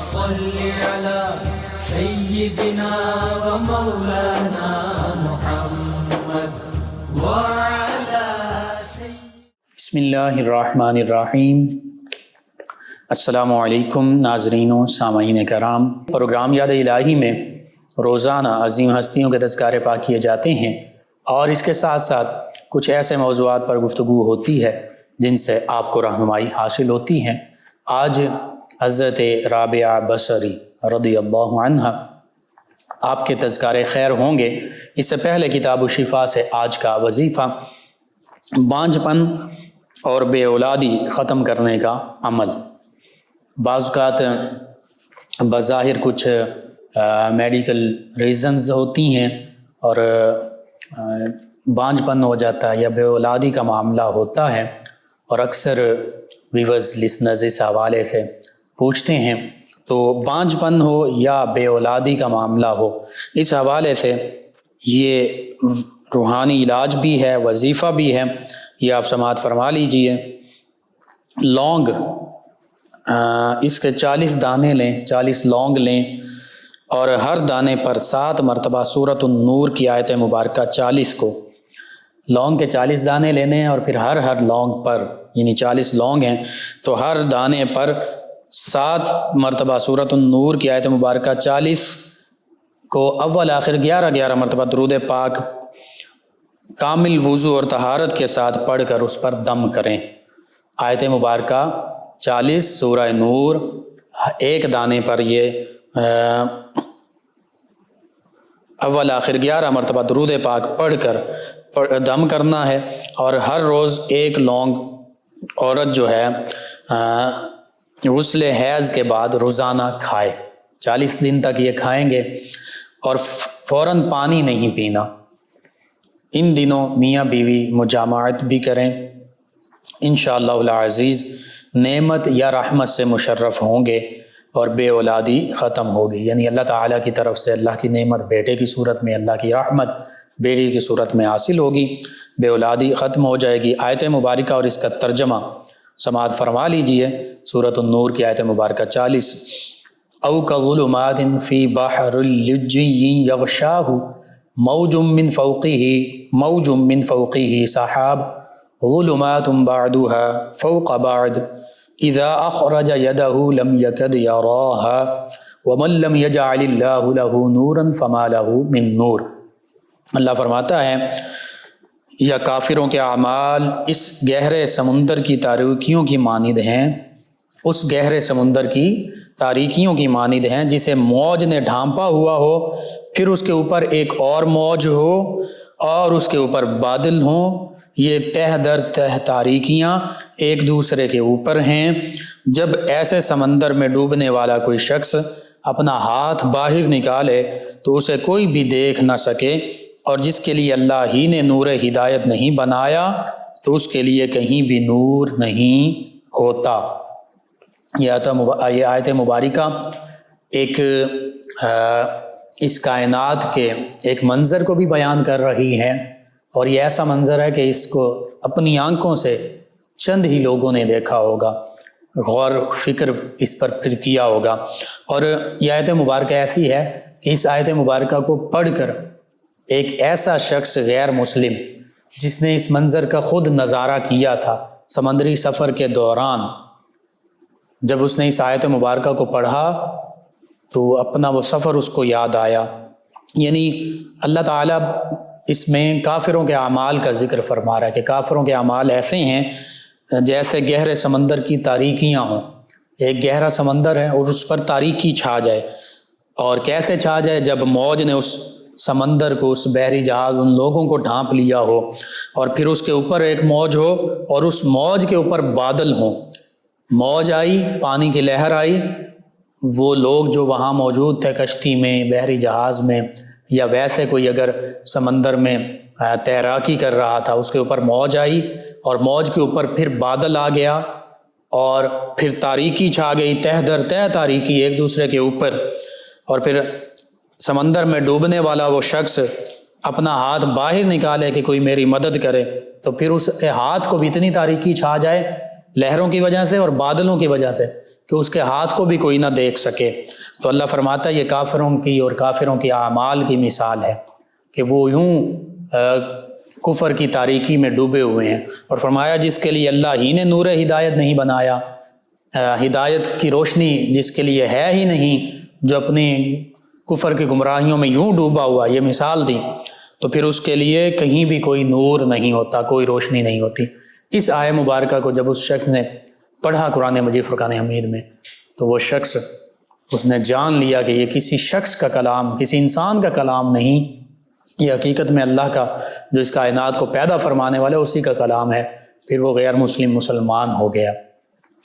صل على سيدنا ومولانا محمد وعلى بسم اللہ الرحمن الرحیم۔ السلام علیکم ناظرین و سامعین کرام۔ پروگرام یاد الہی میں روزانہ عظیم ہستیوں کے تذکارے پاک کیے جاتے ہیں اور اس کے ساتھ ساتھ کچھ ایسے موضوعات پر گفتگو ہوتی ہے جن سے آپ کو رہنمائی حاصل ہوتی ہے۔ آج حضرت رابعہ بصری رضی اللہ عنہ آپ کے تذکارے خیر ہوں گے۔ اس سے پہلے کتاب الشفا سے آج کا وظیفہ بانجھ پن اور بے اولادی ختم کرنے کا عمل۔ بعض اوقات بظاہر کچھ میڈیکل ریزنز ہوتی ہیں اور بانجھ پن ہو جاتا ہے یا بے اولادی کا معاملہ ہوتا ہے، اور اکثر ویورز لسنرز اس حوالے سے پوچھتے ہیں۔ تو بانجھ پن ہو یا بے اولادی کا معاملہ ہو، اس حوالے سے یہ روحانی علاج بھی ہے، وظیفہ بھی ہے، یہ آپ سماعت فرما لیجئے۔ لونگ، اس کے 40 دانے لیں، 40 لونگ لیں اور ہر دانے پر 7 مرتبہ سورۃ النور کی آیت مبارکہ 40 کو، لونگ کے 40 دانے لینے ہیں اور پھر ہر لونگ پر، یعنی 40 لونگ ہیں تو ہر دانے پر 7 مرتبہ سورۃ النور کی آیت مبارکہ 40 کو اول آخر 11 مرتبہ درود پاک کامل وضو اور طہارت کے ساتھ پڑھ کر اس پر دم کریں۔ آیت مبارکہ 40 سورہ نور، ایک دانے پر یہ اول آخر 11 مرتبہ درود پاک پڑھ کر دم کرنا ہے، اور ہر روز ایک لونگ عورت جو ہے غسل حیض کے بعد روزانہ کھائے۔ 40 دن تک یہ کھائیں گے اور فوراً پانی نہیں پینا۔ ان دنوں میاں بیوی مجامعت بھی کریں، انشاءاللہ العزیز نعمت یا رحمت سے مشرف ہوں گے اور بے اولادی ختم ہوگی، یعنی اللہ تعالیٰ کی طرف سے اللہ کی نعمت بیٹے کی صورت میں، اللہ کی رحمت بیٹی کی صورت میں حاصل ہوگی، بے اولادی ختم ہو جائے گی۔ آیت مبارکہ اور اس کا ترجمہ سماعت فرما لیجئے۔ سورۃ النور کی آیت مبارکہ 40، او کظلمات فی بحر اللجی یغشاہ موج من فوقہ سحاب ظلمات بعدها فوق بعد اذا اخرج یدہ لم یکد یراہا ومن لم یجعل اللہ لہ نورا فما لہ من نور۔ اللہ فرماتا ہے یا کافروں کے اعمال اس گہرے سمندر کی تاریکیوں کی مانند ہیں، اس گہرے سمندر کی تاریکیوں کی مانند ہیں جسے موج نے ڈھانپا ہوا ہو، پھر اس کے اوپر ایک اور موج ہو اور اس کے اوپر بادل ہوں۔ یہ تہ در تہ تاریکیاں ایک دوسرے کے اوپر ہیں۔ جب ایسے سمندر میں ڈوبنے والا کوئی شخص اپنا ہاتھ باہر نکالے تو اسے کوئی بھی دیکھ نہ سکے، اور جس کے لیے اللہ ہی نے نور ہدایت نہیں بنایا تو اس کے لیے کہیں بھی نور نہیں ہوتا۔ یہ آیت مبارکہ ایک اس کائنات کے ایک منظر کو بھی بیان کر رہی ہے، اور یہ ایسا منظر ہے کہ اس کو اپنی آنکھوں سے چند ہی لوگوں نے دیکھا ہوگا، غور فکر اس پر پھر کیا ہوگا۔ اور یہ آیت مبارکہ ایسی ہے کہ اس آیت مبارکہ کو پڑھ کر ایک ایسا شخص غیر مسلم جس نے اس منظر کا خود نظارہ کیا تھا سمندری سفر کے دوران، جب اس نے اس آیت مبارکہ کو پڑھا تو اپنا وہ سفر اس کو یاد آیا۔ یعنی اللہ تعالیٰ اس میں کافروں کے اعمال کا ذکر فرما رہا ہے کہ کافروں کے اعمال ایسے ہیں جیسے گہرے سمندر کی تاریکیاں ہوں۔ ایک گہرا سمندر ہے اور اس پر تاریکی چھا جائے، اور کیسے چھا جائے؟ جب موج نے اس سمندر کو، اس بحری جہاز، ان لوگوں کو ڈھانپ لیا ہو، اور پھر اس کے اوپر ایک موج ہو اور اس موج کے اوپر بادل ہوں۔ موج آئی، پانی کی لہر آئی، وہ لوگ جو وہاں موجود تھے کشتی میں، بحری جہاز میں، یا ویسے کوئی اگر سمندر میں تیراکی کر رہا تھا، اس کے اوپر موج آئی اور موج کے اوپر پھر بادل آ گیا، اور پھر تاریکی چھا گئی، تہ در تہ تاریکی ایک دوسرے کے اوپر، اور پھر سمندر میں ڈوبنے والا وہ شخص اپنا ہاتھ باہر نکالے کہ کوئی میری مدد کرے، تو پھر اس کے ہاتھ کو بھی اتنی تاریکی چھا جائے لہروں کی وجہ سے اور بادلوں کی وجہ سے کہ اس کے ہاتھ کو بھی کوئی نہ دیکھ سکے۔ تو اللہ فرماتا ہے یہ کافروں کی اور کافروں کی اعمال کی مثال ہے کہ وہ یوں کفر کی تاریکی میں ڈوبے ہوئے ہیں۔ اور فرمایا جس کے لیے اللہ ہی نے نور ہدایت نہیں بنایا، ہدایت کی روشنی جس کے لیے ہے ہی نہیں، جو اپنی کفر کی گمراہیوں میں یوں ڈوبا ہوا، یہ مثال دی، تو پھر اس کے لیے کہیں بھی کوئی نور نہیں ہوتا، کوئی روشنی نہیں ہوتی۔ اس آیہ مبارکہ کو جب اس شخص نے پڑھا قرآن مجید فرقان حمید میں، تو وہ شخص اس نے جان لیا کہ یہ کسی شخص کا کلام، کسی انسان کا کلام نہیں، یہ حقیقت میں اللہ کا جو اس کائنات کو پیدا فرمانے والا اسی کا کلام ہے۔ پھر وہ غیر مسلم مسلمان ہو گیا۔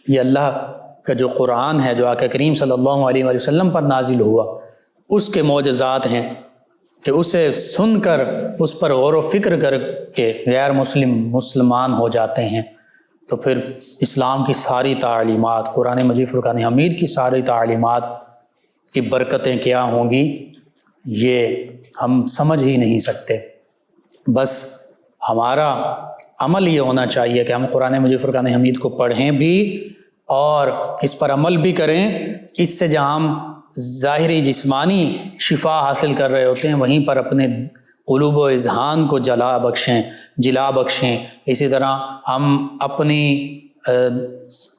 یہ اللہ کا جو قرآن ہے، جو آقا کریم صلی اللہ علیہ وآلہ وسلم پر نازل ہوا، اس کے معجزات ہیں کہ اسے سن کر اس پر غور و فکر کر کے غیر مسلم مسلمان ہو جاتے ہیں۔ تو پھر اسلام کی ساری تعلیمات، قرآن مجید فرقان حمید کی ساری تعلیمات کی برکتیں کیا ہوں گی یہ ہم سمجھ ہی نہیں سکتے۔ بس ہمارا عمل یہ ہونا چاہیے کہ ہم قرآن مجید فرقان حمید کو پڑھیں بھی اور اس پر عمل بھی کریں۔ اس سے جہاں ہم ظاہری جسمانی شفا حاصل کر رہے ہوتے ہیں، وہیں پر اپنے قلوب و اذہان کو جلا بخشیں۔ اسی طرح ہم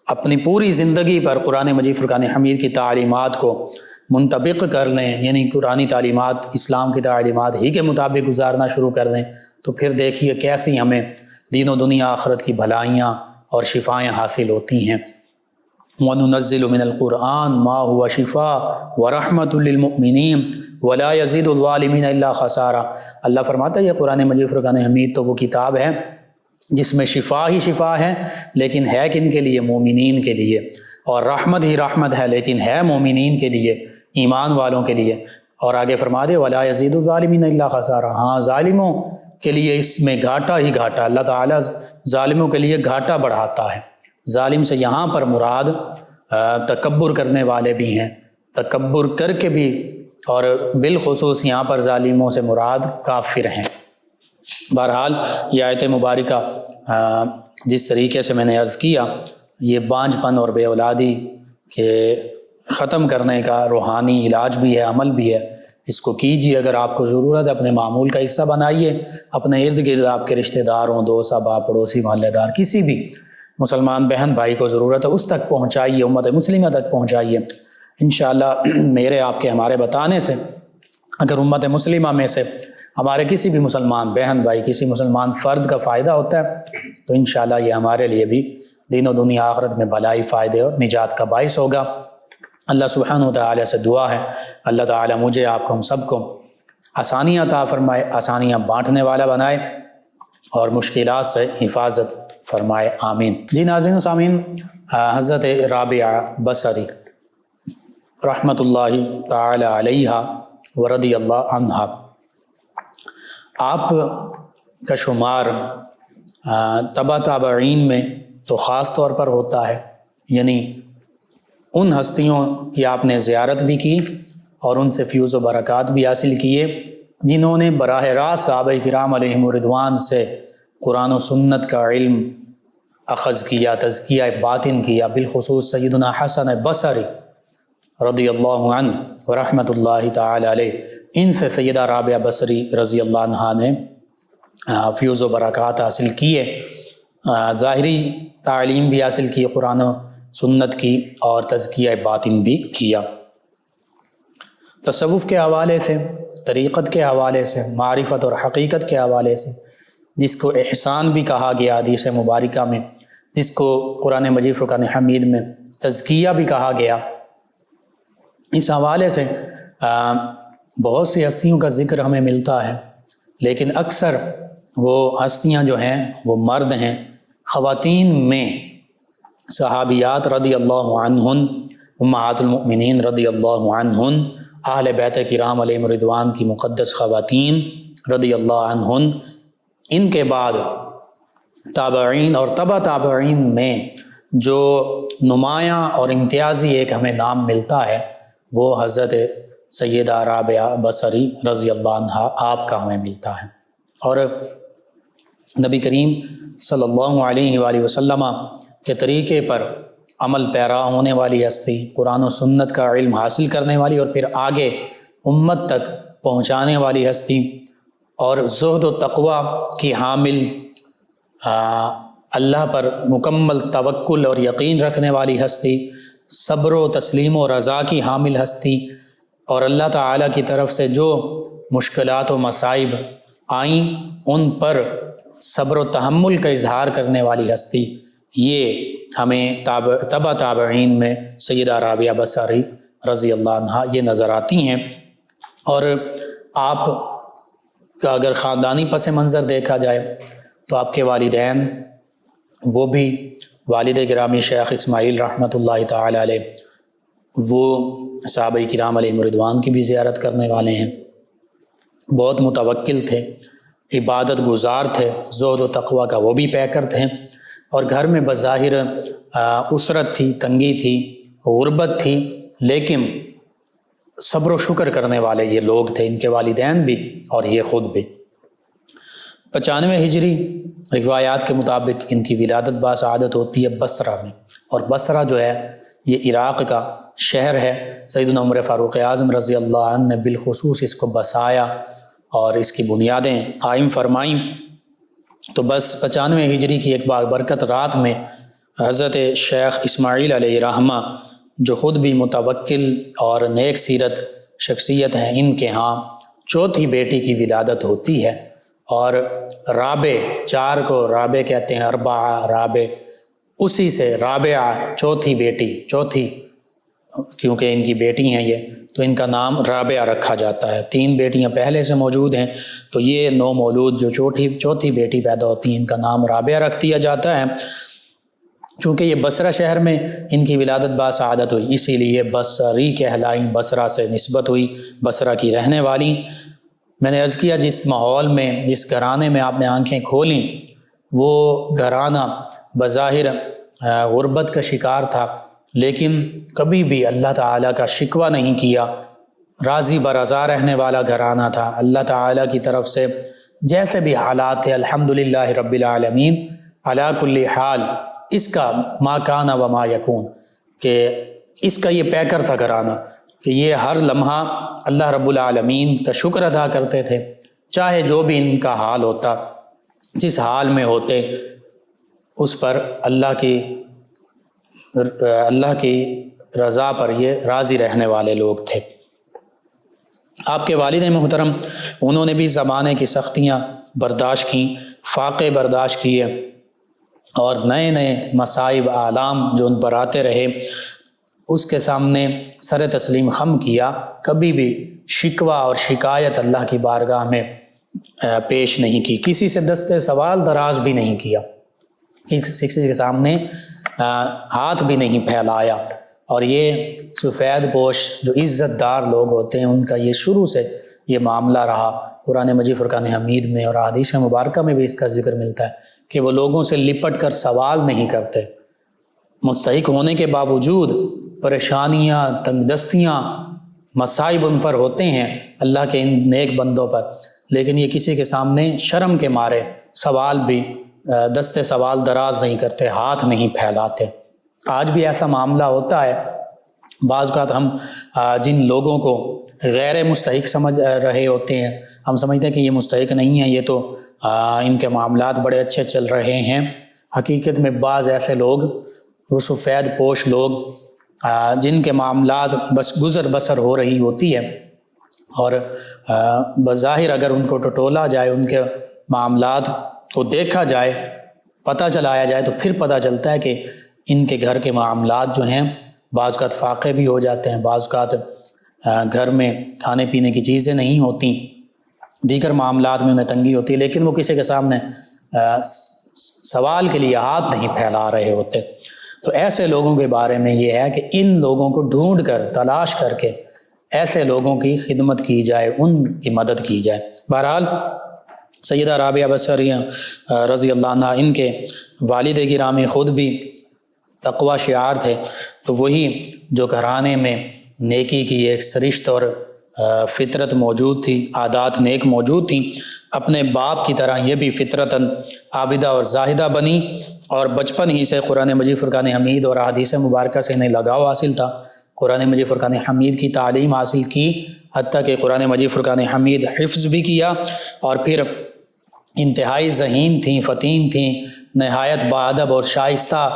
اپنی پوری زندگی پر قرآن مجید فرقان حمید کی تعلیمات کو منطبق کر لیں، یعنی قرآنی تعلیمات اسلام کی تعلیمات ہی کے مطابق گزارنا شروع کر دیں، تو پھر دیکھیے کیسی ہمیں دین و دنیا آخرت کی بھلائیاں اور شفائیں حاصل ہوتی ہیں۔ وَنُنَزِّلُ مِنَ الْقُرْآنِ مَا هُوَ شِفَاءٌ وَرَحْمَةٌ لِّلْمُؤْمِنِينَ وَلَا يَزِيدُ الظَّالِمِينَ إِلَّا خَسَارًا۔ اللہ فرماتا ہے یہ قرآن مجید فرقان حمید تو وہ کتاب ہے جس میں شفا ہی شفا ہے، لیکن ہے کن کے لیے؟ مومنین کے لیے، اور رحمت ہی رحمت ہے، لیکن ہے مومنین کے لیے، ایمان والوں کے لیے۔ اور آگے فرما دے وَلَا يَزِيدُ الظَّالِمِينَ إِلَّا خَسَارًا، ہاں ظالموں کے لیے اس میں گھاٹا ہی گھاٹا۔ اللہ تعالیٰ ظالموں کے لیے گھاٹا بڑھاتا ہے۔ ظالم سے یہاں پر مراد تکبر کرنے والے بھی ہیں، تکبر کر کے بھی، اور بالخصوص یہاں پر ظالموں سے مراد کافر ہیں۔ بہرحال یہ آیت مبارکہ جس طریقے سے میں نے عرض کیا، یہ بانجھ پن اور بے اولادی کے ختم کرنے کا روحانی علاج بھی ہے، عمل بھی ہے۔ اس کو کیجیے، اگر آپ کو ضرورت ہے اپنے معمول کا حصہ بنائیے، اپنے ارد گرد آپ کے رشتہ دار ہوں، دوست احباب پڑوسی محلے دار، کسی بھی مسلمان بہن بھائی کو ضرورت ہے اس تک پہنچائیے، امت مسلمہ تک پہنچائیے۔ انشاءاللہ میرے آپ کے ہمارے بتانے سے اگر امت مسلمہ میں سے ہمارے کسی بھی مسلمان بہن بھائی، کسی مسلمان فرد کا فائدہ ہوتا ہے تو انشاءاللہ یہ ہمارے لیے بھی دین و دنیا آخرت میں بھلائی، فائدے اور نجات کا باعث ہوگا۔ اللہ سبحانہ و تعالیٰ سے دعا ہے اللہ تعالیٰ مجھے آپ کو ہم سب کو آسانیاں عطا فرمائے، آسانیاں بانٹنے والا بنائے اور مشکلات سے حفاظت فرمائے، آمین۔ جی ناظرین و سامعین، حضرت رابعہ بصری رحمۃ اللہ تعالی علیہا ورضی اللہ عنہا، آپ کا شمار تبع تابعین میں تو خاص طور پر ہوتا ہے، یعنی ان ہستیوں کی آپ نے زیارت بھی کی اور ان سے فیوز و برکات بھی حاصل کیے جنہوں نے براہ راست صحابہ کرام علیہم الرضوان سے قرآن و سنت کا علم اخذ کیا، تزکیہ باطن کیا، بالخصوص سیدنا حسن بصری رضی اللہ عنہ ورحمۃ اللہ تعالی علیہ۔ ان سے سیدہ رابعہ بصری رضی اللہ عنہا نے فیوز و برکات حاصل کیے، ظاہری تعلیم بھی حاصل کی، قرآن و سنت کی، اور تزکیہ باطن بھی کیا۔ تصوف کے حوالے سے، طریقت کے حوالے سے، معرفت اور حقیقت کے حوالے سے، جس کو احسان بھی کہا گیا حدیث مبارکہ میں، جس کو قرآن مجید فرقان حمید میں تزکیہ بھی کہا گیا، اس حوالے سے بہت سی ہستیوں کا ذکر ہمیں ملتا ہے، لیکن اکثر وہ ہستیاں جو ہیں وہ مرد ہیں۔ خواتین میں صحابیات رضی اللہ عنہن، امہات المؤمنین رضی اللہ عنہن، اہل بیت کرام علیہم الرضوان کی مقدس خواتین رضی اللہ عنہن، ان کے بعد تابعین اور تبع تابعین میں جو نمایاں اور امتیازی ایک ہمیں نام ملتا ہے وہ حضرت سیدہ رابعہ بصری رضی اللہ عنہا آپ کا ہمیں ملتا ہے۔ اور نبی کریم صلی اللہ علیہ وآلہ وسلم کے طریقے پر عمل پیرا ہونے والی ہستی، قرآن و سنت کا علم حاصل کرنے والی اور پھر آگے امت تک پہنچانے والی ہستی، اور زہد و تقوی کی حامل، اللہ پر مکمل توکل اور یقین رکھنے والی ہستی، صبر و تسلیم و رضا کی حامل ہستی، اور اللہ تعالیٰ کی طرف سے جو مشکلات و مصائب آئیں ان پر صبر و تحمل کا اظہار کرنے والی ہستی، یہ ہمیں تبع تابعین میں سیدہ رابعہ بصری رضی اللہ عنہا یہ نظر آتی ہیں۔ اور آپ کا اگر خاندانی پس منظر دیکھا جائے تو آپ کے والدین وہ بھی والد گرامی شیخ اسماعیل رحمۃ اللہ تعالی علیہ، وہ صحابہ کرام علیہم رضوان کی بھی زیارت کرنے والے ہیں، بہت متوکل تھے، عبادت گزار تھے، زہد و تقوی کا وہ بھی پیکر تھے، اور گھر میں بظاہر اسرت تھی، تنگی تھی، غربت تھی، لیکن صبر و شکر کرنے والے یہ لوگ تھے، ان کے والدین بھی اور یہ خود بھی۔ 95 ہجری روایات کے مطابق ان کی ولادت باسعادت ہوتی ہے بصرہ میں، اور بصرہ جو ہے یہ عراق کا شہر ہے۔ سیدنا عمر فاروق اعظم رضی اللہ عنہ نے بالخصوص اس کو بسایا اور اس کی بنیادیں قائم فرمائیں۔ تو بس 95 ہجری کی ایک بابرکت رات میں حضرت شیخ اسماعیل علیہ رحمہ، جو خود بھی متوکل اور نیک سیرت شخصیت ہیں، ان کے ہاں چوتھی بیٹی کی ولادت ہوتی ہے، اور رابع، 4 کو رابع کہتے ہیں، اربعہ رابع، اسی سے رابعہ چوتھی بیٹی، چوتھی کیونکہ ان کی بیٹی ہیں یہ، تو ان کا نام رابعہ رکھا جاتا ہے۔ 3 بیٹیاں پہلے سے موجود ہیں، تو یہ نو مولود جو چوتھی بیٹی پیدا ہوتی ہیں، ان کا نام رابعہ رکھ دیا جاتا ہے۔ چونکہ یہ بصرہ شہر میں ان کی ولادت باسعادت ہوئی، اسی لیے بصری کہلائیں، بصرہ سے نسبت ہوئی، بصرہ کی رہنے والی۔ میں نے عرض کیا جس ماحول میں، جس گھرانے میں آپ نے آنکھیں کھولیں، وہ گھرانہ بظاہر غربت کا شکار تھا، لیکن کبھی بھی اللہ تعالیٰ کا شکوہ نہیں کیا، راضی برضا رہنے والا گھرانہ تھا۔ اللہ تعالیٰ کی طرف سے جیسے بھی حالات تھے، الحمدللہ رب العالمین علی کل حال، اس کا ما کان و ما یکون، کہ اس کا یہ پیکر تھا گھرانہ، کہ یہ ہر لمحہ اللہ رب العالمین کا شکر ادا کرتے تھے، چاہے جو بھی ان کا حال ہوتا، جس حال میں ہوتے، اس پر اللہ کی رضا پر یہ راضی رہنے والے لوگ تھے۔ آپ کے والد محترم، انہوں نے بھی زمانے کی سختیاں برداشت کیں، فاقے برداشت کیے، اور نئے نئے مصائب آلام جو ان پر آتے رہے، اس کے سامنے سر تسلیم خم کیا، کبھی بھی شکوہ اور شکایت اللہ کی بارگاہ میں پیش نہیں کی، کسی سے دست سوال دراز بھی نہیں کیا، کسی کے سامنے ہاتھ بھی نہیں پھیلایا۔ اور یہ سفید پوش جو عزت دار لوگ ہوتے ہیں، ان کا یہ شروع سے یہ معاملہ رہا۔ قرآن مجید فرقان حمید میں اور احادیث مبارکہ میں بھی اس کا ذکر ملتا ہے کہ وہ لوگوں سے لپٹ کر سوال نہیں کرتے، مستحق ہونے کے باوجود پریشانیاں، تنگ دستیاں، مصائب ان پر ہوتے ہیں، اللہ کے ان نیک بندوں پر، لیکن یہ کسی کے سامنے شرم کے مارے سوال بھی، دست سوال دراز نہیں کرتے، ہاتھ نہیں پھیلاتے۔ آج بھی ایسا معاملہ ہوتا ہے، بعض اوقات ہم جن لوگوں کو غیر مستحق سمجھ رہے ہوتے ہیں، ہم سمجھتے ہیں کہ یہ مستحق نہیں ہے، یہ تو ان کے معاملات بڑے اچھے چل رہے ہیں۔ حقیقت میں بعض ایسے لوگ، وہ سفید پوش لوگ، جن کے معاملات بس گزر بسر ہو رہی ہوتی ہے، اور بظاہر اگر ان کو ٹٹولا جائے، ان کے معاملات کو دیکھا جائے، پتہ چلایا جائے، تو پھر پتہ چلتا ہے کہ ان کے گھر کے معاملات جو ہیں بعض اوقات فاقے بھی ہو جاتے ہیں، بعض اوقات گھر میں کھانے پینے کی چیزیں نہیں ہوتی، دیگر معاملات میں انہیں تنگی ہوتی ہے، لیکن وہ کسی کے سامنے سوال کے لیے ہاتھ نہیں پھیلا رہے ہوتے۔ تو ایسے لوگوں کے بارے میں یہ ہے کہ ان لوگوں کو ڈھونڈ کر، تلاش کر کے ایسے لوگوں کی خدمت کی جائے، ان کی مدد کی جائے۔ بہرحال سیدہ رابعہ بصریہ رضی اللہ عنہ، ان کے والد گرامی خود بھی تقوی شعار تھے، تو وہی جو گھرانے میں نیکی کی ایک سرشت اور فطرت موجود تھی، عادات نیک موجود تھیں، اپنے باپ کی طرح یہ بھی فطرتاً عابدہ اور زاہدہ بنی، اور بچپن ہی سے قرآن مجید فرقان حمید اور احادیث مبارکہ سے انہیں لگاؤ حاصل تھا، قرآن مجید فرقان حمید کی تعلیم حاصل کی، حتیٰ کہ قرآن مجید فرقان حمید حفظ بھی کیا، اور پھر انتہائی ذہین تھیں، فطین تھیں، نہایت باادب اور شائستہ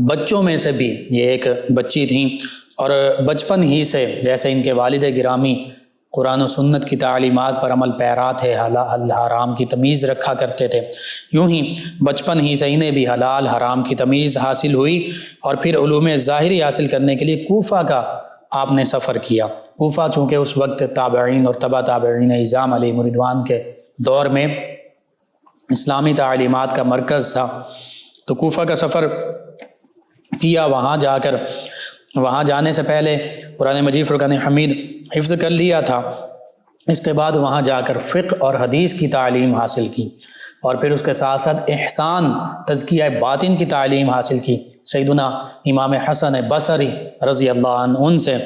بچوں میں سے بھی یہ ایک بچی تھیں، اور بچپن ہی سے جیسے ان کے والد گرامی قرآن و سنت کی تعلیمات پر عمل پیرا تھے، حلال حرام کی تمیز رکھا کرتے تھے، یوں ہی بچپن ہی سے انہیں بھی حلال حرام کی تمیز حاصل ہوئی، اور پھر علوم ظاہری حاصل کرنے کے لیے کوفہ کا آپ نے سفر کیا۔ کوفہ چونکہ اس وقت تابعین اور تبع تابعین اعظام علیہم رضوان کے دور میں اسلامی تعلیمات کا مرکز تھا، تو کوفہ کا سفر کیا۔ وہاں جانے سے پہلے قرآن مجید فرقان حمید حفظ کر لیا تھا، اس کے بعد وہاں جا کر فقہ اور حدیث کی تعلیم حاصل کی، اور پھر اس کے ساتھ ساتھ احسان تزکیہ باطن کی تعلیم حاصل کی سیدنا امام حسن بصری رضی اللہ عنہ ان سے،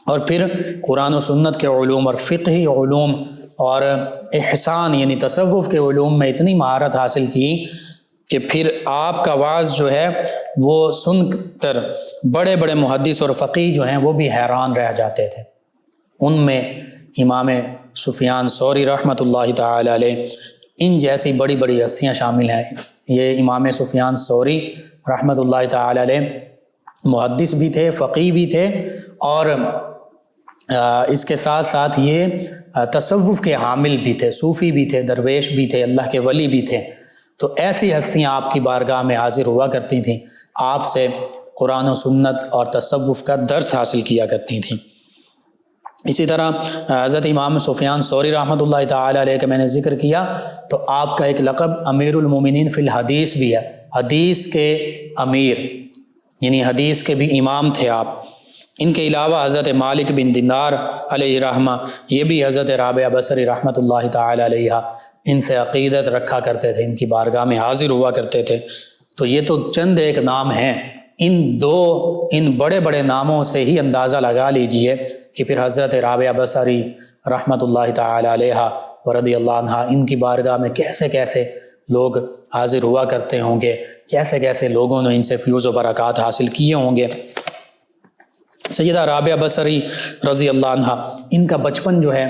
اور پھر قرآن و سنت کے علوم اور فقہی علوم اور احسان یعنی تصوف کے علوم میں اتنی مہارت حاصل کی کہ پھر آپ کا وعظ جو ہے وہ سن کر بڑے بڑے محدث اور فقیہ جو ہیں وہ بھی حیران رہ جاتے تھے۔ ان میں امام سفیان ثوری رحمۃ اللہ تعالی علیہ، ان جیسی بڑی بڑی ہستیاں شامل ہیں۔ یہ امام سفیان ثوری رحمۃ اللہ تعالی علیہ محدث بھی تھے، فقیہ بھی تھے، اور اس کے ساتھ ساتھ یہ تصوف کے حامل بھی تھے، صوفی بھی تھے، درویش بھی تھے، اللہ کے ولی بھی تھے۔ تو ایسی ہستیاں آپ کی بارگاہ میں حاضر ہوا کرتی تھیں، آپ سے قرآن و سنت اور تصوف کا درس حاصل کیا کرتی تھیں۔ اسی طرح حضرت امام سفیان ثوری رحمۃ اللہ تعالی علیہ کا میں نے ذکر کیا، تو آپ کا ایک لقب امیر المومنین فی الحدیث بھی ہے، حدیث کے امیر، یعنی حدیث کے بھی امام تھے آپ۔ ان کے علاوہ حضرت مالک بن دینار علیہ رحمہ، یہ بھی حضرت رابعہ بصری رحمۃ اللہ تعالی علیہ ان سے عقیدت رکھا کرتے تھے، ان کی بارگاہ میں حاضر ہوا کرتے تھے۔ تو یہ تو چند ایک نام ہیں، ان بڑے بڑے ناموں سے ہی اندازہ لگا لیجئے کہ پھر حضرت رابعہ بصری رحمۃ اللہ تعالی علیہ ورضی اللہ عنہ ان کی بارگاہ میں کیسے کیسے لوگ حاضر ہوا کرتے ہوں گے، کیسے کیسے لوگوں نے ان سے فیوز و برکات حاصل کیے ہوں گے۔ سیدہ رابعہ بصری رضی اللہ عنہ، ان کا بچپن جو ہے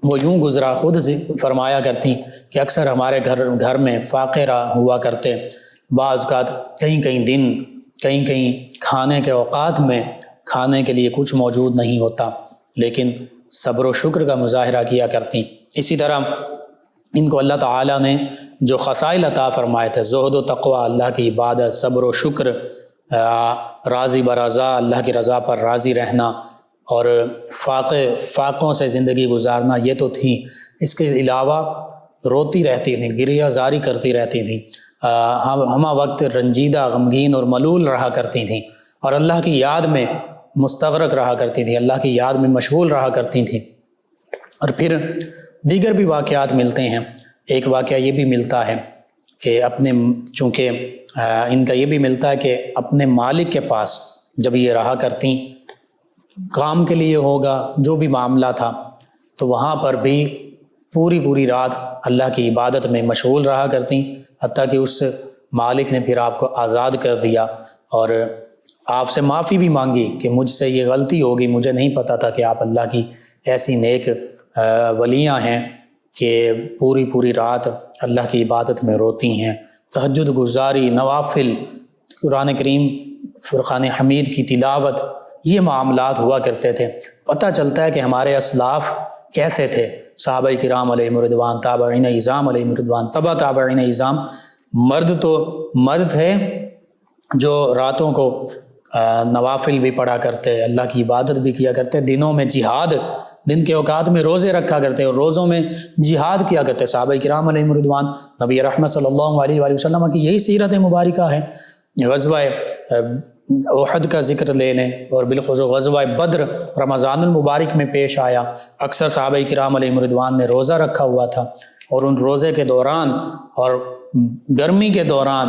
وہ یوں گزرا، خود فرمایا کرتی کہ اکثر ہمارے گھر میں فاقہ ہوا کرتے، بعض اوقات کہیں دن کہیں کھانے کے اوقات میں کھانے کے لیے کچھ موجود نہیں ہوتا، لیکن صبر و شکر کا مظاہرہ کیا کرتی۔ اسی طرح ان کو اللہ تعالیٰ نے جو خصائل عطا فرمائے تھے، زہد و تقوی، اللہ کی عبادت، صبر و شکر، راضی برضا، اللہ کی رضا پر راضی رہنا، اور فاقوں سے زندگی گزارنا، یہ تو تھیں۔ اس کے علاوہ روتی رہتی تھیں، گریہ زاری کرتی رہتی تھیں، ہمہ وقت رنجیدہ، غمگین اور ملول رہا کرتی تھیں، اور اللہ کی یاد میں مستغرق رہا کرتی تھیں، اللہ کی یاد میں مشغول رہا کرتی تھیں۔ اور پھر دیگر بھی واقعات ملتے ہیں۔ ایک واقعہ یہ بھی ملتا ہے کہ چونکہ ان کا یہ بھی ملتا ہے کہ اپنے مالک کے پاس جب یہ رہا کرتی، کام کے لیے ہوگا جو بھی معاملہ تھا، تو وہاں پر بھی پوری رات اللہ کی عبادت میں مشغول رہا کرتی، حتیٰ کہ اس مالک نے پھر آپ کو آزاد کر دیا اور آپ سے معافی بھی مانگی کہ مجھ سے یہ غلطی ہوگی، مجھے نہیں پتہ تھا کہ آپ اللہ کی ایسی نیک ولیاں ہیں کہ پوری رات اللہ کی عبادت میں روتی ہیں، تہجد گزاری، نوافل، قرآن کریم فرقان حمید کی تلاوت، یہ معاملات ہوا کرتے تھے۔ پتہ چلتا ہے کہ ہمارے اسلاف کیسے تھے، صحابہ کرام علیہم رضوان، تابعین اعظام علیہم رضوان، تبع تابعین اعظام۔ مرد تھے جو راتوں کو نوافل بھی پڑھا کرتے، اللہ کی عبادت بھی کیا کرتے، دنوں میں جہاد، دن کے اوقات میں روزے رکھا کرتے اور روزوں میں جہاد کیا کرتے صحابہ کرام علیہم رضوان۔ نبی رحمت صلی اللہ علیہ وآلہ وسلم کی یہی سیرت مبارکہ ہے۔ غزوہ احد کا ذکر لے لیں، اور بالخصوص غزوہ بدر رمضان المبارک میں پیش آیا۔ اکثر صحابہ کرام علیہم رضوان نے روزہ رکھا ہوا تھا، اور ان روزے کے دوران اور گرمی کے دوران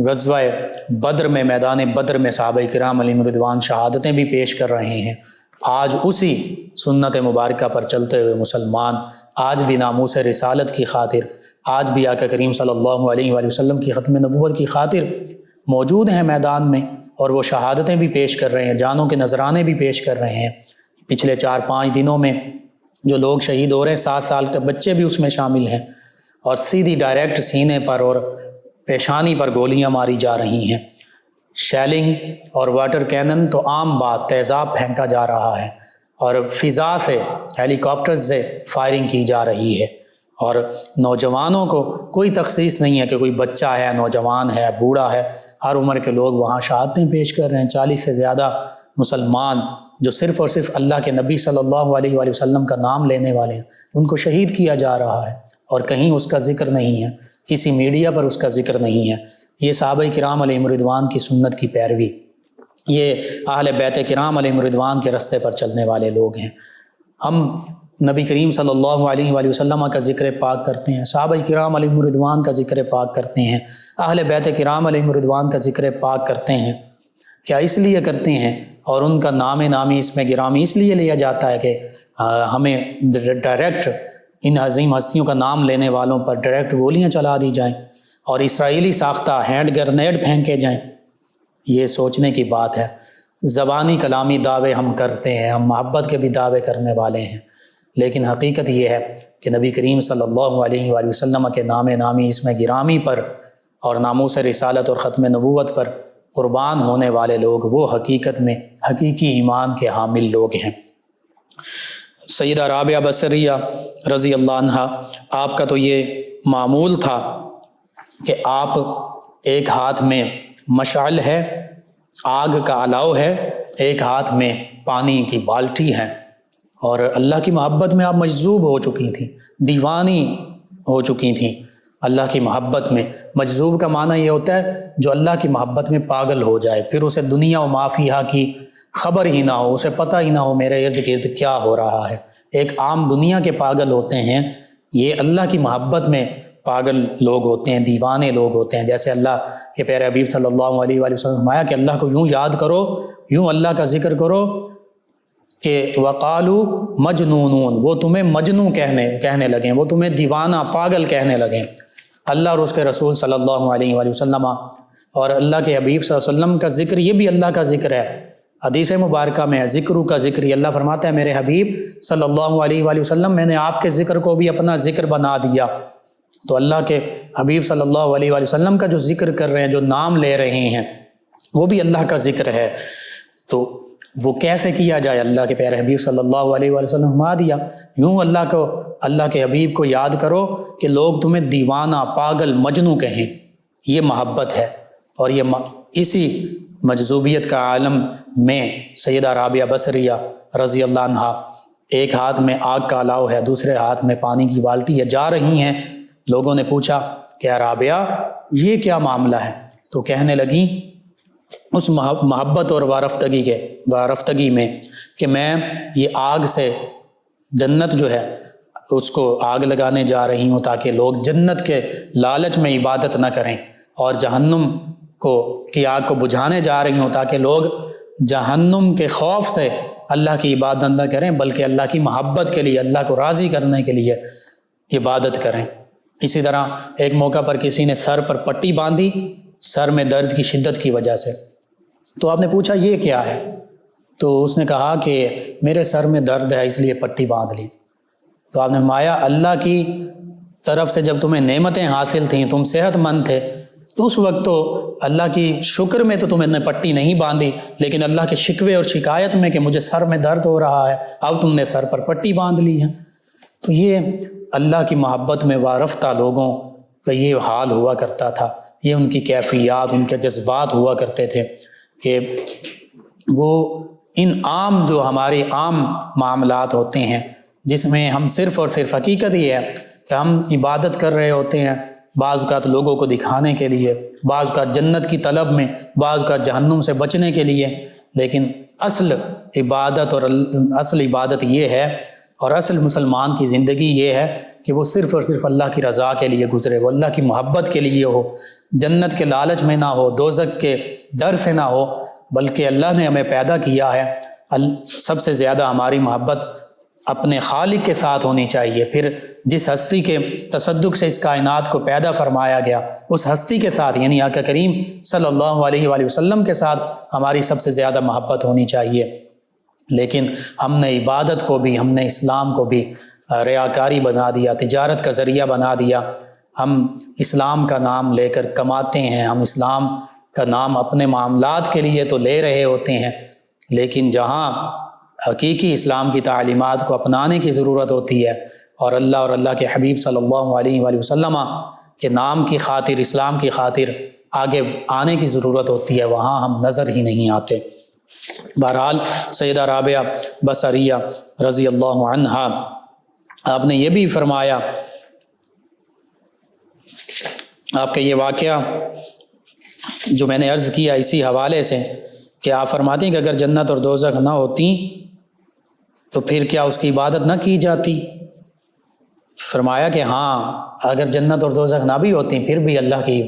غزوہ بدر میں، میدان بدر میں صحابہ کرام علیہم رضوان شہادتیں بھی پیش کر رہے ہیں۔ آج اسی سنت مبارکہ پر چلتے ہوئے مسلمان آج بھی ناموس رسالت کی خاطر، آج بھی آقا کریم صلی اللہ علیہ وآلہ وسلم کی ختم نبوت کی خاطر موجود ہیں میدان میں، اور وہ شہادتیں بھی پیش کر رہے ہیں، جانوں کے نذرانے بھی پیش کر رہے ہیں۔ پچھلے 4-5 دنوں میں جو لوگ شہید ہو رہے ہیں 7 سال تک بچے بھی اس میں شامل ہیں، اور سیدھی ڈائریکٹ سینے پر اور پیشانی پر گولیاں ماری جا رہی ہیں۔ شیلنگ اور واٹر کینن تو عام بات، تیزاب پھینکا جا رہا ہے، اور فضا سے ہیلی کاپٹرز سے فائرنگ کی جا رہی ہے، اور نوجوانوں کو کوئی تخصیص نہیں ہے کہ کوئی بچہ ہے، نوجوان ہے، بوڑھا ہے، ہر عمر کے لوگ وہاں شہادتیں پیش کر رہے ہیں۔ 40 سے زیادہ مسلمان جو صرف اور صرف اللہ کے نبی صلی اللہ علیہ وآلہ وسلم کا نام لینے والے ہیں، ان کو شہید کیا جا رہا ہے، اور کہیں اس کا ذکر نہیں ہے، کسی میڈیا پر اس کا ذکر نہیں ہے۔ یہ صحابہ کرام علیہم رضوان کی سنت کی پیروی، یہ اہل بیت کرام علیہم رضوان کے رستے پر چلنے والے لوگ ہیں۔ ہم نبی کریم صلی اللہ علیہ وآلہ وسلم کا ذکر پاک کرتے ہیں، صحابہ کرام علیہم رضوان کا ذکر پاک کرتے ہیں، اہل بیت کرام علیہم رضوان کا ذکر پاک کرتے ہیں۔ کیا اس لیے کرتے ہیں؟ اور ان کا نام نامی اس میں گرامی اس لیے لیا جاتا ہے کہ ہمیں ڈائریکٹ ان عظیم ہستیوں کا نام لینے والوں پر ڈائریکٹ گولیاں چلا دی جائیں اور اسرائیلی ساختہ ہینڈ گرنیڈ پھینکے جائیں؟ یہ سوچنے کی بات ہے۔ زبانی کلامی دعوے ہم کرتے ہیں، ہم محبت کے بھی دعوے کرنے والے ہیں، لیکن حقیقت یہ ہے کہ نبی کریم صلی اللہ علیہ وآلہ وسلم کے نام نامی اس میں گرامی پر اور ناموس رسالت اور ختم نبوت پر قربان ہونے والے لوگ وہ حقیقت میں حقیقی ایمان کے حامل لوگ ہیں۔ سیدہ رابعہ بصریہ رضی اللہ عنہا، آپ کا تو یہ معمول تھا کہ آپ ایک ہاتھ میں مشعل ہے، آگ کا الاؤ ہے، ایک ہاتھ میں پانی کی بالٹی ہے، اور اللہ کی محبت میں آپ مجذوب ہو چکی تھیں، دیوانی ہو چکی تھیں اللہ کی محبت میں۔ مجذوب کا معنی یہ ہوتا ہے جو اللہ کی محبت میں پاگل ہو جائے، پھر اسے دنیا و ما فیہا کی خبر ہی نہ ہو، اسے پتہ ہی نہ ہو میرے ارد گرد کیا ہو رہا ہے۔ ایک عام دنیا کے پاگل ہوتے ہیں، یہ اللہ کی محبت میں پاگل لوگ ہوتے ہیں، دیوانے لوگ ہوتے ہیں۔ جیسے اللہ کے پیارے حبیب صلی اللہ علیہ وآلہ وسلم فرمایا کہ اللہ کو یوں یاد کرو، یوں اللہ کا ذکر کرو کہ وَقَالُوا مَجْنُونٌ، وہ تمہیں مجنوں کہنے لگیں، وہ تمہیں دیوانہ پاگل کہنے لگیں۔ اللہ اور اس کے رسول صلی اللہ علیہ وآلہ وسلم اور اللہ کے حبیب صلی اللہ علیہ وسلم کا ذکر، یہ بھی اللہ کا ذکر ہے۔ حدیث مبارکہ میں ہے ذکر کا ذکر، اللہ فرماتا ہے میرے حبیب صلی اللہ علیہ وآلہ وسلم میں نے آپ کے ذکر کو بھی اپنا ذکر بنا دیا۔ تو اللہ کے حبیب صلی اللہ علیہ وآلہ وسلم کا جو ذکر کر رہے ہیں، جو نام لے رہے ہیں، وہ بھی اللہ کا ذکر ہے۔ تو وہ کیسے کیا جائے؟ اللہ کے پیارے حبیب صلی اللہ علیہ وآلہ وسلم فرما دیا، یوں اللہ کے حبیب کو یاد کرو کہ لوگ تمہیں دیوانہ، پاگل، مجنوں کہیں۔ یہ محبت ہے، اور یہ اسی مجذوبیت کا عالم میں سیدہ رابعہ بصریہ رضی اللہ عنہا، ایک ہاتھ میں آگ کا الاؤ ہے، دوسرے ہاتھ میں پانی کی بالٹی ہے، جا رہی ہیں۔ لوگوں نے پوچھا کہ رابعہ یہ کیا معاملہ ہے؟ تو کہنے لگیں اس محبت اور وارفتگی میں کہ میں یہ آگ سے جنت جو ہے اس کو آگ لگانے جا رہی ہوں تاکہ لوگ جنت کے لالچ میں عبادت نہ کریں، اور جہنم کی آگ کو بجھانے جا رہی ہوں تاکہ لوگ جہنم کے خوف سے اللہ کی عبادت نہ کریں بلکہ اللہ کی محبت کے لیے، اللہ کو راضی کرنے کے لیے عبادت کریں۔ اسی طرح ایک موقع پر کسی نے سر پر پٹی باندھی، سر میں درد کی شدت کی وجہ سے۔ تو آپ نے پوچھا یہ کیا ہے؟ تو اس نے کہا کہ میرے سر میں درد ہے اس لیے پٹی باندھ لی۔ تو آپ نے فرمایا اللہ کی طرف سے جب تمہیں نعمتیں حاصل تھیں، تم صحت مند تھے، تو اس وقت تو اللہ کی شکر میں تو تمہیں نے پٹی نہیں باندھی، لیکن اللہ کے شکوے اور شکایت میں کہ مجھے سر میں درد ہو رہا ہے، اب تم نے سر پر پٹی باندھ لی ہے۔ تو یہ اللہ کی محبت میں وارفتہ لوگوں کا یہ حال ہوا کرتا تھا، یہ ان کی کیفیات، ان کے جذبات ہوا کرتے تھے کہ وہ ان عام جو ہمارے عام معاملات ہوتے ہیں جس میں ہم صرف اور صرف حقیقت یہ ہے کہ ہم عبادت کر رہے ہوتے ہیں، بعض اوقات لوگوں کو دکھانے کے لیے، بعض اوقات جنت کی طلب میں، بعض اوقات جہنم سے بچنے کے لیے، لیکن اصل عبادت یہ ہے، اور اصل مسلمان کی زندگی یہ ہے کہ وہ صرف اور صرف اللہ کی رضا کے لیے گزرے، وہ اللہ کی محبت کے لیے ہو، جنت کے لالچ میں نہ ہو، دوزخ کے ڈر سے نہ ہو، بلکہ اللہ نے ہمیں پیدا کیا ہے سب سے زیادہ ہماری محبت اپنے خالق کے ساتھ ہونی چاہیے، پھر جس ہستی کے تصدق سے اس کائنات کو پیدا فرمایا گیا اس ہستی کے ساتھ یعنی آقا کریم صلی اللہ علیہ وآلہ وسلم کے ساتھ ہماری سب سے زیادہ محبت ہونی چاہیے۔ لیکن ہم نے عبادت کو بھی، ہم نے اسلام کو بھی ریاکاری بنا دیا، تجارت کا ذریعہ بنا دیا۔ ہم اسلام کا نام لے کر کماتے ہیں، ہم اسلام کا نام اپنے معاملات کے لیے تو لے رہے ہوتے ہیں، لیکن جہاں حقیقی اسلام کی تعلیمات کو اپنانے کی ضرورت ہوتی ہے اور اللہ کے حبیب صلی اللہ علیہ وآلہ وسلم کے نام کی خاطر، اسلام کی خاطر آگے آنے کی ضرورت ہوتی ہے، وہاں ہم نظر ہی نہیں آتے۔ بہرحال سیدہ رابعہ بصریہ رضی اللہ عنہا آپ نے یہ بھی فرمایا، آپ کا یہ واقعہ جو میں نے عرض کیا اسی حوالے سے کہ آپ فرماتی ہیں کہ اگر جنت اور دوزخ نہ ہوتی تو پھر کیا اس کی عبادت نہ کی جاتی؟ فرمایا کہ ہاں، اگر جنت اور دوزخ نہ بھی ہوتی پھر بھی اللہ کی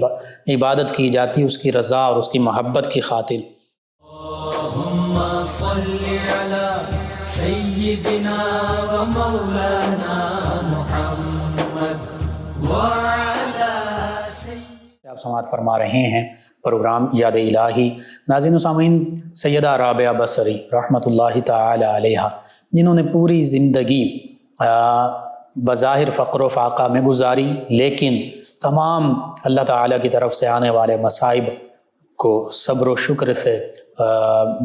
عبادت کی جاتی، اس کی رضا اور اس کی محبت کی خاطر۔ اللہم صلی علی سیدنا و مولانا محمد وعلی سیدنا۔ آپ سماعت فرما رہے ہیں پروگرام یاد الہی۔ ناظرین و سامعین، سیدہ رابعہ بصری رحمۃ اللہ تعالی علیہا، جنہوں نے پوری زندگی بظاہر فقر و فاقہ میں گزاری، لیکن تمام اللہ تعالیٰ کی طرف سے آنے والے مصائب کو صبر و شکر سے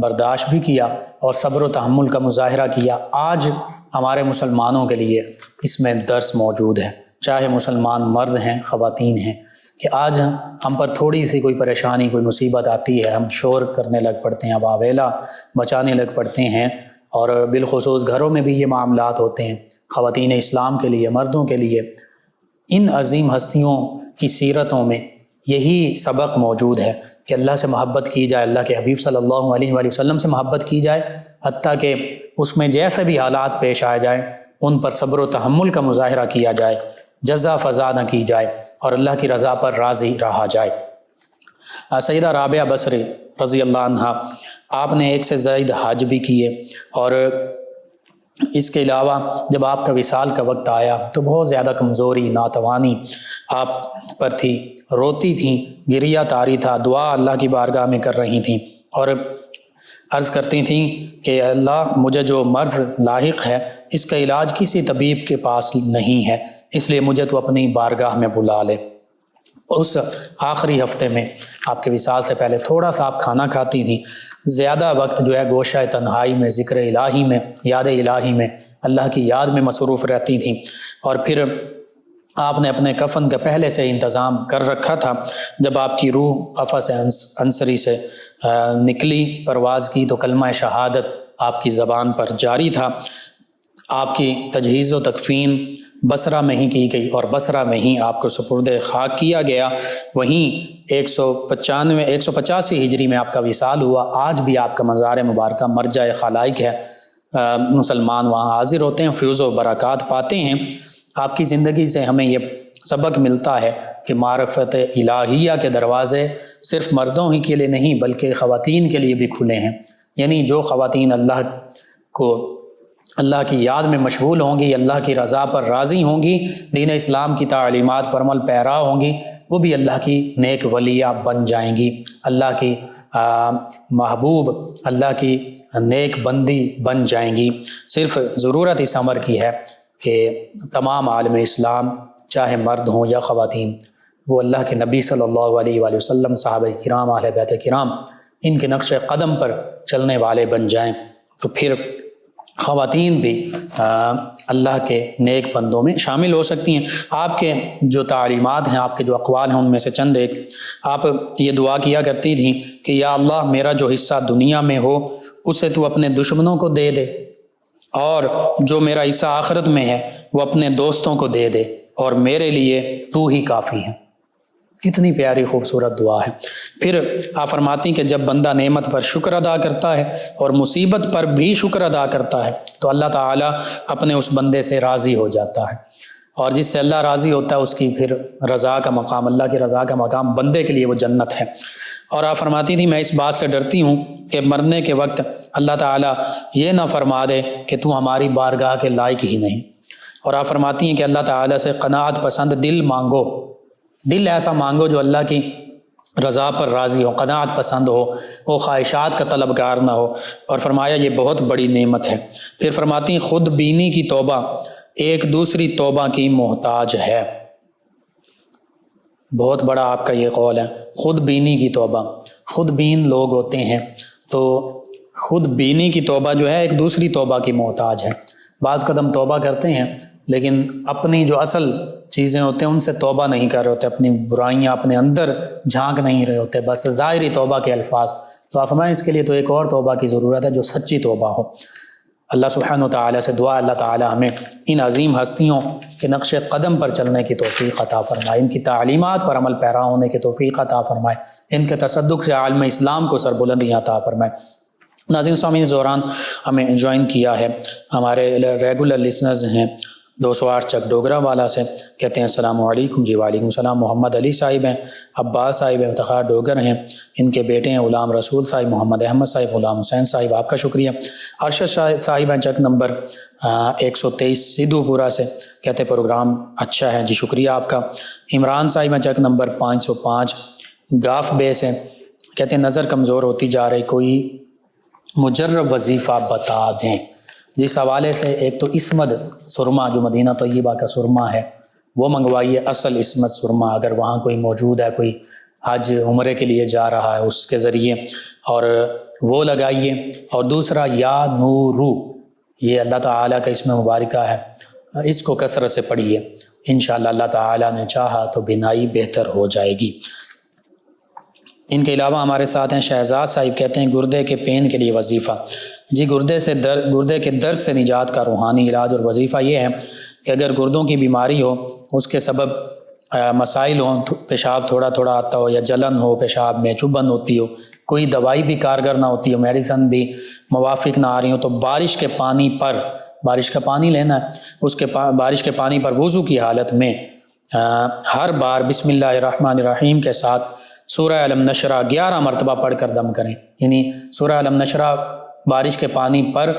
برداشت بھی کیا اور صبر و تحمل کا مظاہرہ کیا، آج ہمارے مسلمانوں کے لیے اس میں درس موجود ہے، چاہے مسلمان مرد ہیں خواتین ہیں، کہ آج ہم پر تھوڑی سی کوئی پریشانی کوئی مصیبت آتی ہے، ہم شور کرنے لگ پڑتے ہیں، واویلا مچانے لگ پڑتے ہیں، اور بالخصوص گھروں میں بھی یہ معاملات ہوتے ہیں۔ خواتین اسلام کے لیے، مردوں کے لیے ان عظیم ہستیوں کی سیرتوں میں یہی سبق موجود ہے کہ اللہ سے محبت کی جائے، اللہ کے حبیب صلی اللہ علیہ وآلہ وسلم سے محبت کی جائے، حتیٰ کہ اس میں جیسے بھی حالات پیش آ جائیں ان پر صبر و تحمل کا مظاہرہ کیا جائے، جزا فضا نہ کی جائے اور اللہ کی رضا پر راضی رہا جائے۔ سیدہ رابعہ بصری رضی اللہ عنہا آپ نے 1 سے زائد حج بھی کیے، اور اس کے علاوہ جب آپ کا وصال کا وقت آیا تو بہت زیادہ کمزوری، ناتوانی آپ پر تھی، روتی تھیں، گریہ طاری تھا، دعا اللہ کی بارگاہ میں کر رہی تھیں اور عرض کرتی تھیں کہ اللہ مجھے جو مرض لاحق ہے اس کا علاج کسی طبیب کے پاس نہیں ہے، اس لیے مجھے تو اپنی بارگاہ میں بلا لے۔ اس آخری ہفتے میں آپ کے وصال سے پہلے تھوڑا سا آپ کھانا کھاتی تھیں، زیادہ وقت جو ہے گوشہ تنہائی میں، ذکر الہی میں، یاد الہی میں، اللہ کی یاد میں مصروف رہتی تھیں، اور پھر آپ نے اپنے کفن کا پہلے سے انتظام کر رکھا تھا۔ جب آپ کی روح قفس عنصری سے نکلی، پرواز کی، تو کلمہ شہادت آپ کی زبان پر جاری تھا۔ آپ کی تجہیز و تکفین بصرہ میں ہی کی گئی اور بصرہ میں ہی آپ کو سپرد خاک کیا گیا۔ وہیں 185 ہجری میں آپ کا وصال ہوا۔ آج بھی آپ کا مزار مبارکہ مرجع خلائق ہے، مسلمان وہاں حاضر ہوتے ہیں، فیوز و برکات پاتے ہیں۔ آپ کی زندگی سے ہمیں یہ سبق ملتا ہے کہ معرفت الہیہ کے دروازے صرف مردوں ہی کے لیے نہیں بلکہ خواتین کے لیے بھی کھلے ہیں، یعنی جو خواتین اللہ کی یاد میں مشغول ہوں گی، اللہ کی رضا پر راضی ہوں گی، دین اسلام کی تعلیمات پر عمل پیرا ہوں گی، وہ بھی اللہ کی نیک ولیہ بن جائیں گی، اللہ کی محبوب، اللہ کی نیک بندی بن جائیں گی۔ صرف ضرورت اس امر کی ہے کہ تمام عالم اسلام چاہے مرد ہوں یا خواتین، وہ اللہ کے نبی صلی اللہ علیہ وآلہ وسلم، صحابہ کرام، اہل بیت کرام، ان کے نقش قدم پر چلنے والے بن جائیں، تو پھر خواتین بھی اللہ کے نیک بندوں میں شامل ہو سکتی ہیں۔ آپ کے جو تعلیمات ہیں، آپ کے جو اقوال ہیں، ان میں سے چند ایک آپ یہ دعا کیا کرتی تھیں کہ یا اللہ میرا جو حصہ دنیا میں ہو اسے تو اپنے دشمنوں کو دے دے، اور جو میرا حصہ آخرت میں ہے وہ اپنے دوستوں کو دے دے، اور میرے لیے تو ہی کافی ہے۔ کتنی پیاری خوبصورت دعا ہے۔ پھر آپ فرماتی ہیں کہ جب بندہ نعمت پر شکر ادا کرتا ہے اور مصیبت پر بھی شکر ادا کرتا ہے تو اللہ تعالیٰ اپنے اس بندے سے راضی ہو جاتا ہے، اور جس سے اللہ راضی ہوتا ہے اس کی پھر رضا کا مقام، اللہ کی رضا کا مقام بندے کے لیے وہ جنت ہے۔ اور آپ فرماتی تھی میں اس بات سے ڈرتی ہوں کہ مرنے کے وقت اللہ تعالیٰ یہ نہ فرما دے کہ تو ہماری بارگاہ کے لائق ہی نہیں۔ اور آپ فرماتی ہیں کہ اللہ تعالیٰ سے قناعت پسند دل مانگو، دل ایسا مانگو جو اللہ کی رضا پر راضی ہو، قناعت پسند ہو، وہ خواہشات کا طلبگار نہ ہو۔ اور فرمایا یہ بہت بڑی نعمت ہے۔ پھر فرماتی ہیں خود بینی کی توبہ ایک دوسری توبہ کی محتاج ہے۔ بہت بڑا آپ کا یہ قول ہے، خود بینی کی توبہ۔ خود بین لوگ ہوتے ہیں تو خود بینی کی توبہ جو ہے ایک دوسری توبہ کی محتاج ہے۔ بعض قدم توبہ کرتے ہیں لیکن اپنی جو اصل چیزیں ہوتے ہیں ان سے توبہ نہیں کر رہے ہوتے، اپنی برائیاں اپنے اندر جھانک نہیں رہے ہوتے، بس ظاہری توبہ کے الفاظ۔ تو آپ فرمائیں اس کے لیے تو ایک اور توبہ کی ضرورت ہے جو سچی توبہ ہو۔ اللہ سبحانہ وتعالیٰ سے دعا اللہ تعالیٰ ہمیں ان عظیم ہستیوں کے نقش قدم پر چلنے کی توفیق عطا فرمائے، ان کی تعلیمات پر عمل پیرا ہونے کی توفیق عطا فرمائے، ان کے تصدق سے عالم اسلام کو سربلندیاں عطا فرمائے۔ ناظرین سامعین زوران ہمیں جوائن کیا ہے ہمارے ریگولر لسنرز ہیں 208 چک ڈوگرا والا سے، کہتے ہیں السلام علیکم۔ جی وعلیکم السلام۔ محمد علی صاحب ہیں، عباس صاحب ہیں، افتخار ڈوگر ہیں، ان کے بیٹے ہیں غلام رسول صاحب، محمد احمد صاحب، غلام حسین صاحب، آپ کا شکریہ۔ ارشد صاحب ہیں چک نمبر 123 سدھو پورہ سے، کہتے ہیں پروگرام اچھا ہے، جی شکریہ آپ کا۔ عمران صاحب ہیں چک نمبر 505 گاف بے سے، کہتے ہیں نظر کمزور ہوتی جا رہی، کوئی مجرب وظیفہ بتا دیں۔ جس حوالے سے ایک تو اسمد سرما جو مدینہ طیبہ کا سرما ہے وہ منگوائیے، اصل اسمد سرما اگر وہاں کوئی موجود ہے، کوئی حج عمرے کے لیے جا رہا ہے اس کے ذریعے، اور وہ لگائیے۔ اور دوسرا یا نورو، یہ اللہ تعالیٰ کا اسم مبارکہ ہے، اس کو کثرت سے پڑھیے، انشاءاللہ اللہ تعالیٰ نے چاہا تو بینائی بہتر ہو جائے گی۔ ان کے علاوہ ہمارے ساتھ ہیں شہزاد صاحب، کہتے ہیں گردے کے پین کے لیے وظیفہ۔ جی گردے کے درد سے نجات کا روحانی علاج اور وظیفہ یہ ہے کہ اگر گردوں کی بیماری ہو، اس کے سبب مسائل ہوں، پیشاب تھوڑا تھوڑا آتا ہو یا جلن ہو، پیشاب میں چبھن ہوتی ہو، کوئی دوائی بھی کارگر نہ ہوتی ہو، میڈیسن بھی موافق نہ آ رہی ہوں، تو بارش کے پانی پر، بارش کا پانی لینا ہے، اس کے بارش کے پانی پر وضو کی حالت میں ہر بار بسم اللہ الرحمن الرحیم کے ساتھ سورہ علم نشرہ 11 مرتبہ پڑھ کر دم کریں، یعنی سورہ علم نشرہ بارش کے پانی پر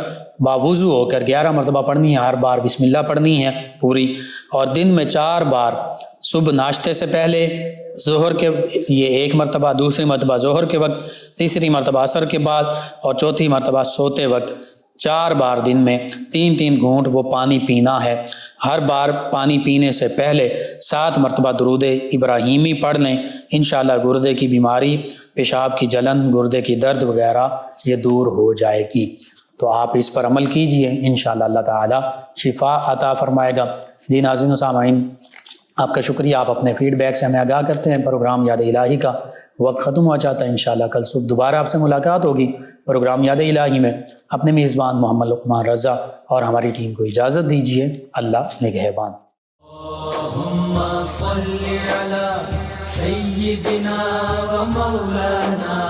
باوضو ہو کر 11 مرتبہ پڑھنی ہے، ہر بار بسم اللہ پڑھنی ہے پوری، اور دن میں 4 بار، صبح ناشتے سے پہلے، ظہر کے یہ 1 مرتبہ، دوسری مرتبہ ظہر کے وقت، تیسری مرتبہ عصر کے بعد، اور چوتھی مرتبہ سوتے وقت، 4 بار دن میں 3 گھونٹ وہ پانی پینا ہے۔ ہر بار پانی پینے سے پہلے 7 مرتبہ درود ابراہیمی پڑھ لیں، انشاءاللہ گردے کی بیماری، پیشاب کی جلن، گردے کی درد وغیرہ یہ دور ہو جائے گی۔ تو آپ اس پر عمل کیجئے، انشاءاللہ اللہ تعالی شفا عطا فرمائے گا۔ جی ناظرین و سامعین آپ کا شکریہ، آپ اپنے فیڈ بیک سے ہمیں آگاہ کرتے ہیں۔ پروگرام یاد الہی کا وقت ختم ہوا چاہتا ہے، انشاءاللہ کل صبح دوبارہ آپ سے ملاقات ہوگی پروگرام یاد الہی میں۔ اپنے میزبان محمد لقمان رضا اور ہماری ٹیم کو اجازت دیجیے، اللہ نگہبان۔ اللہم صل علی سیدنا و مولانا